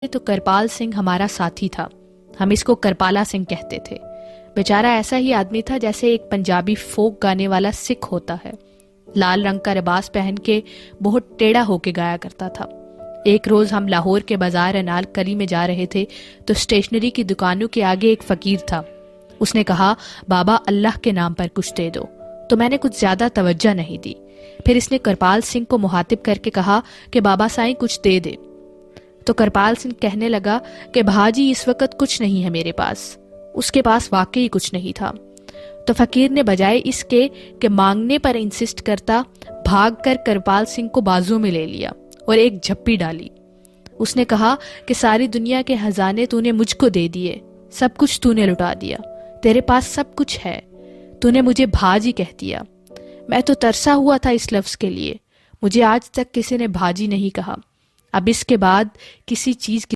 تو کرپال سنگھ ہمارا ساتھی تھا، ہم اس کو کرپالا سنگھ کہتے تھے۔ بیچارہ ایسا ہی آدمی تھا جیسے ایک پنجابی فوک گانے والا سکھ ہوتا ہے، لال رنگ کا لباس پہن کے بہت ٹیڑھا ہو کے گایا کرتا تھا۔ ایک روز ہم لاہور کے بازار انال کلی میں جا رہے تھے تو اسٹیشنری کی دکانوں کے آگے ایک فقیر تھا۔ اس نے کہا، بابا اللہ کے نام پر کچھ دے دو، تو میں نے کچھ زیادہ توجہ نہیں دی۔ پھر اس نے کرپال سنگھ کو مخاطب کر کے کہا کہ بابا سائیں کچھ دے دے۔ تو کرپال سنگھ کہنے لگا کہ بھاجی اس وقت کچھ نہیں ہے میرے پاس۔ اس کے پاس واقعی کچھ نہیں تھا۔ تو فقیر نے بجائے اس کے کہ مانگنے پر انسسٹ کرتا، بھاگ کر کرپال سنگھ کو بازو میں لے لیا اور ایک جھپی ڈالی۔ اس نے کہا کہ ساری دنیا کے خزانے تو نے مجھ کو دے دیے، سب کچھ تو نے لٹا دیا، تیرے پاس سب کچھ ہے، تو نے مجھے بھاجی کہہ دیا۔ میں تو ترسا ہوا تھا اس لفظ کے لیے، مجھے آج تک کسی نے بھاجی نہیں کہا۔ اب اس کے بعد کسی چیز کی